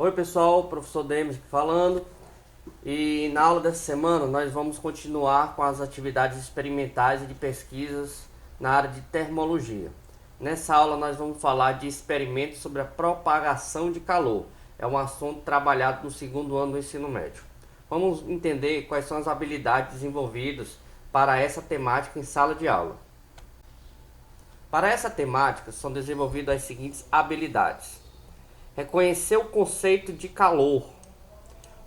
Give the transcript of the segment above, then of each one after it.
Oi pessoal, professor Demis falando, e na aula dessa semana nós vamos continuar com as atividades experimentais e de pesquisas na área de termologia. Nessa aula nós vamos falar de experimentos sobre a propagação de calor. É um assunto trabalhado no segundo ano do ensino médio. Vamos entender quais são as habilidades desenvolvidas para essa temática em sala de aula. Para essa temática são desenvolvidas as seguintes habilidades: reconhecer o conceito de calor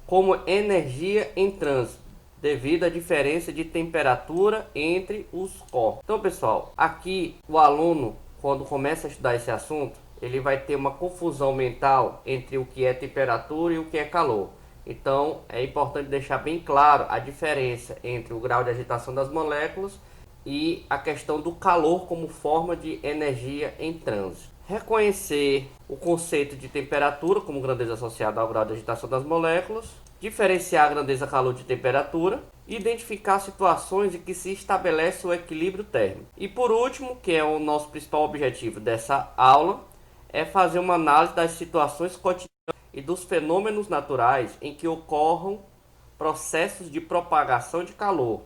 como energia em trânsito, devido à diferença de temperatura entre os corpos. Então, pessoal, aqui o aluno, quando começa a estudar esse assunto, ele vai ter uma confusão mental entre o que é temperatura e o que é calor. Então, é importante deixar bem claro a diferença entre o grau de agitação das moléculas e a questão do calor como forma de energia em trânsito. Reconhecer o conceito de temperatura como grandeza associada ao grau de agitação das moléculas, diferenciar a grandeza calor de temperatura, identificar situações em que se estabelece o equilíbrio térmico. E por último, que é o nosso principal objetivo dessa aula, é fazer uma análise das situações cotidianas e dos fenômenos naturais em que ocorram processos de propagação de calor,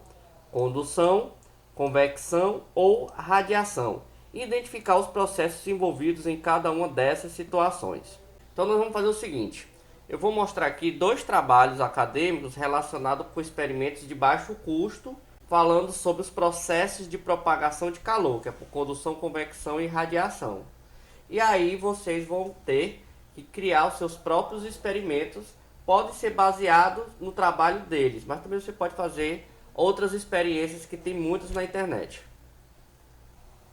condução, convecção ou radiação, e identificar os processos envolvidos em cada uma dessas situações. Então nós vamos fazer o seguinte: eu vou mostrar aqui dois trabalhos acadêmicos relacionados com experimentos de baixo custo, falando sobre os processos de propagação de calor, que é por condução, convecção e radiação. E aí vocês vão ter que criar os seus próprios experimentos. Pode ser baseado no trabalho deles, mas também você pode fazer outras experiências que tem muitas na internet.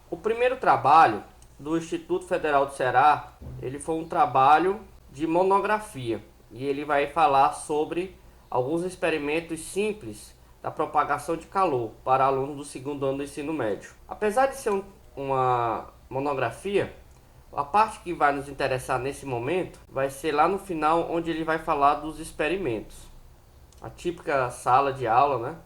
O primeiro trabalho do Instituto Federal do Ceará, ele foi um trabalho de monografia e ele vai falar sobre alguns experimentos simples da propagação de calor para alunos do segundo ano do ensino médio. Apesar de ser uma monografia, a parte que vai nos interessar nesse momento vai ser lá no final, onde ele vai falar dos experimentos. A típica sala de aula, né?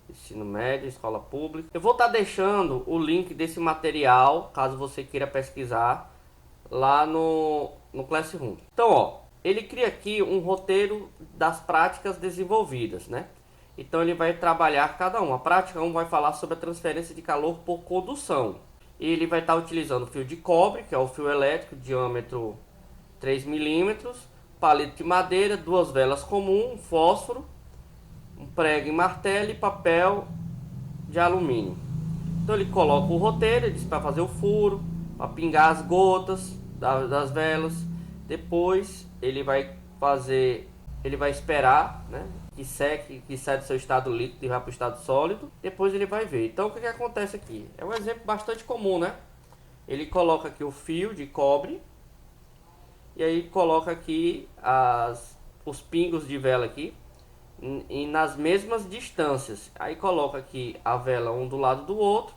Ensino médio, escola pública. Eu vou estar deixando o link desse material, caso você queira pesquisar, lá no Classroom. Então, ó, ele cria aqui um roteiro das práticas desenvolvidas, né? Então ele vai trabalhar cada uma. A prática 1 vai falar sobre a transferência de calor por condução. E ele vai estar utilizando fio de cobre, que é o fio elétrico, diâmetro 3 milímetros, palito de madeira, duas velas comuns, um fósforo, um prego e martelo e papel de alumínio. Então ele coloca o roteiro, ele diz para fazer o furo, para pingar as gotas das velas. Depois ele vai esperar, né, que seque, que sai do seu estado líquido e vá para o estado sólido. Depois ele vai ver. Então o que acontece aqui? É um exemplo bastante comum, né? Ele coloca aqui o fio de cobre e aí coloca aqui os pingos de vela aqui e nas mesmas distâncias. Aí coloca aqui a vela um do lado do outro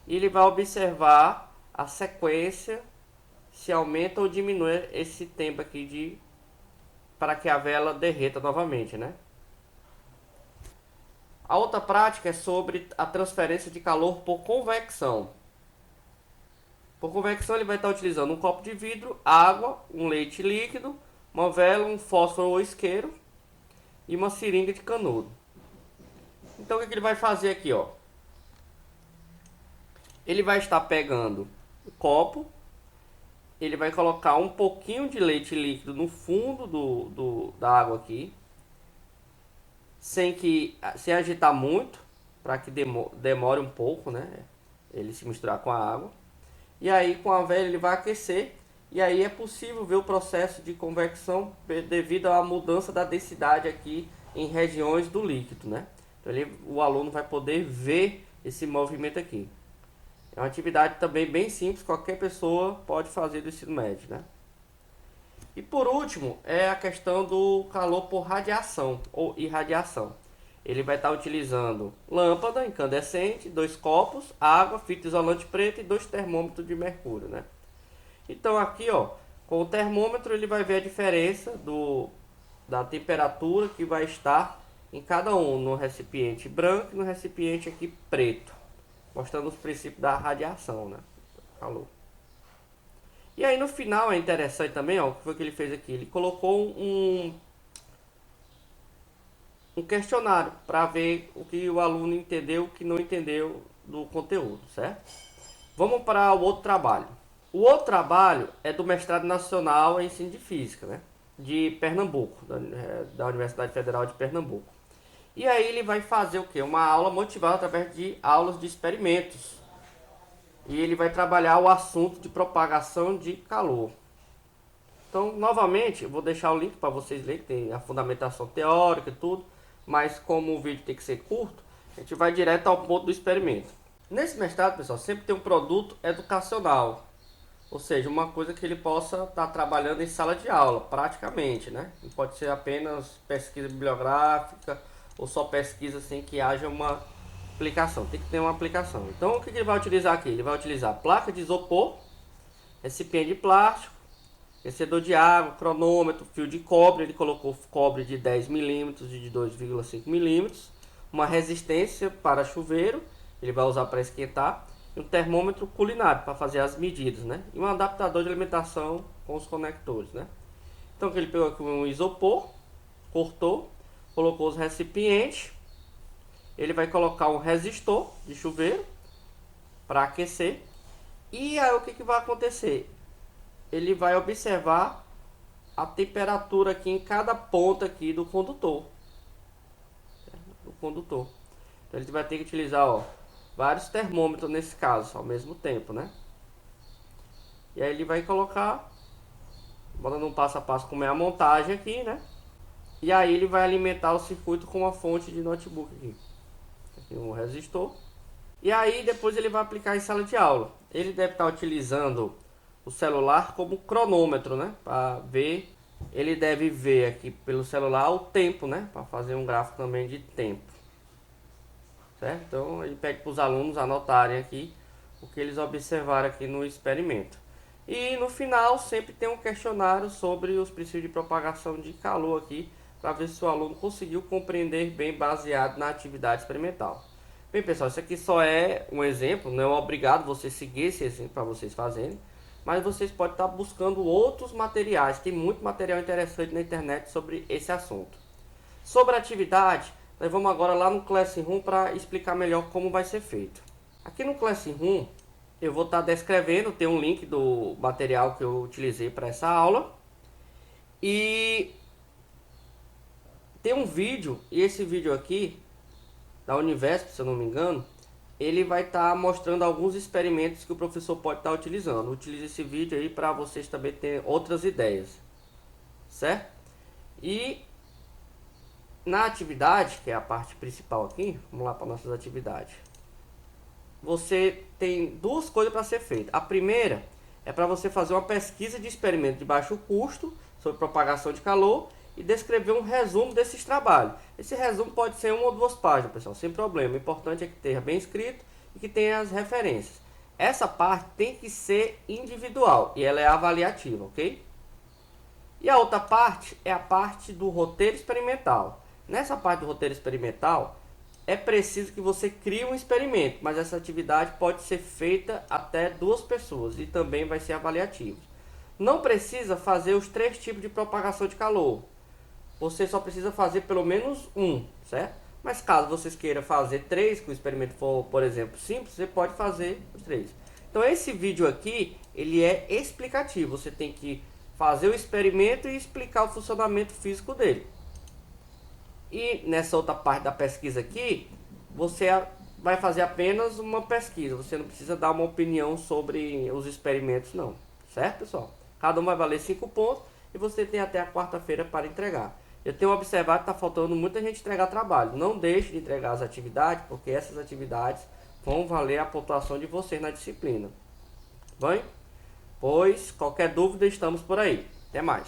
e ele vai observar a sequência, se aumenta ou diminui esse tempo aqui para que a vela derreta novamente, né? A outra prática é sobre a transferência de calor por convecção. Por convecção ele vai estar utilizando um copo de vidro, água, um leite líquido, uma vela, um fósforo ou isqueiro e uma seringa de canudo. Então o que ele vai fazer aqui, ó? Ele vai estar pegando o copo, ele vai colocar um pouquinho de leite líquido no fundo da água aqui, sem agitar muito, para que demore um pouco, né? Ele se misturar com a água. E aí com a vela ele vai aquecer. E aí é possível ver o processo de convecção devido à mudança da densidade aqui em regiões do líquido, né? Então o aluno vai poder ver esse movimento aqui. É uma atividade também bem simples, qualquer pessoa pode fazer do ensino médio, né? E por último é a questão do calor por radiação ou irradiação. Ele vai estar utilizando lâmpada incandescente, 2 copos, água, fita isolante preta e 2 termômetros de mercúrio, né? Então aqui, ó, com o termômetro ele vai ver a diferença da temperatura que vai estar em cada um, no recipiente branco e no recipiente aqui preto, mostrando os princípios da radiação, né? Calor. E aí no final é interessante também, ó, o que foi que ele fez aqui? Ele colocou um questionário para ver o que o aluno entendeu, o que não entendeu do conteúdo, certo? Vamos para o outro trabalho. O outro trabalho é do mestrado nacional em ensino de física, né? De Pernambuco, da Universidade Federal de Pernambuco. E aí ele vai fazer o quê? Uma aula motivada através de aulas de experimentos. E ele vai trabalhar o assunto de propagação de calor. Então, novamente, eu vou deixar o link para vocês lerem, que tem a fundamentação teórica e tudo. Mas como o vídeo tem que ser curto, a gente vai direto ao ponto do experimento. Nesse mestrado, pessoal, sempre tem um produto educacional. Ou seja, uma coisa que ele possa estar trabalhando em sala de aula, praticamente, né? Não pode ser apenas pesquisa bibliográfica ou só pesquisa sem que haja uma aplicação. Tem que ter uma aplicação. Então, o que ele vai utilizar aqui? Ele vai utilizar placa de isopor, recipiente de plástico, aquecedor de água, cronômetro, fio de cobre. Ele colocou cobre de 10 milímetros e de 2,5 milímetros, uma resistência para chuveiro, ele vai usar para esquentar, e um termômetro culinário para fazer as medidas, né? E um adaptador de alimentação com os conectores, né? Então ele pegou aqui um isopor, cortou, colocou os recipientes, ele vai colocar um resistor de chuveiro para aquecer. E aí o que vai acontecer? Ele vai observar a temperatura aqui em cada ponta aqui do condutor. Então ele vai ter que utilizar, ó, vários termômetros nesse caso, ao mesmo tempo, né? E aí ele vai colocar, botando um passo a passo como é a montagem aqui, né? E aí ele vai alimentar o circuito com uma fonte de notebook aqui. Aqui um resistor. E aí depois ele vai aplicar em sala de aula. Ele deve estar utilizando o celular como cronômetro, né? Para ver, ele deve ver aqui pelo celular o tempo, né? Para fazer um gráfico também de tempo. Certo? Então ele pede para os alunos anotarem aqui o que eles observaram aqui no experimento. E no final sempre tem um questionário sobre os princípios de propagação de calor aqui, para ver se o aluno conseguiu compreender bem baseado na atividade experimental. Bem, pessoal, isso aqui só é um exemplo, não é obrigado você seguir esse exemplo para vocês fazerem, mas vocês podem estar buscando outros materiais, tem muito material interessante na internet sobre esse assunto. Sobre a atividade, nós vamos agora lá no Classroom para explicar melhor como vai ser feito. Aqui no Classroom, eu vou estar descrevendo, tem um link do material que eu utilizei para essa aula. E tem um vídeo, e esse vídeo aqui, da Univesp, se eu não me engano, ele vai estar mostrando alguns experimentos que o professor pode estar utilizando. Utilize esse vídeo aí para vocês também terem outras ideias, certo? E na atividade, que é a parte principal aqui, vamos lá para nossas atividades. Você tem duas coisas para ser feita. A primeira é para você fazer uma pesquisa de experimento de baixo custo sobre propagação de calor e descrever um resumo desses trabalhos. Esse resumo pode ser uma ou duas páginas, pessoal, sem problema. O importante é que esteja bem escrito e que tenha as referências. Essa parte tem que ser individual e ela é avaliativa, ok? E a outra parte é a parte do roteiro experimental. Nessa parte do roteiro experimental, é preciso que você crie um experimento, mas essa atividade pode ser feita até 2 pessoas e também vai ser avaliativa. Não precisa fazer os 3 tipos de propagação de calor. Você só precisa fazer pelo menos um, certo? Mas caso vocês queiram fazer 3, que o experimento for, por exemplo, simples, você pode fazer os 3. Então esse vídeo aqui, ele é explicativo. Você tem que fazer o experimento e explicar o funcionamento físico dele. E nessa outra parte da pesquisa aqui, você vai fazer apenas uma pesquisa. Você não precisa dar uma opinião sobre os experimentos não. Certo, pessoal? Cada um vai valer 5 pontos e você tem até a quarta-feira para entregar. Eu tenho observado que está faltando muita gente entregar trabalho. Não deixe de entregar as atividades, porque essas atividades vão valer a pontuação de vocês na disciplina. Bem? Pois, qualquer dúvida, estamos por aí. Até mais.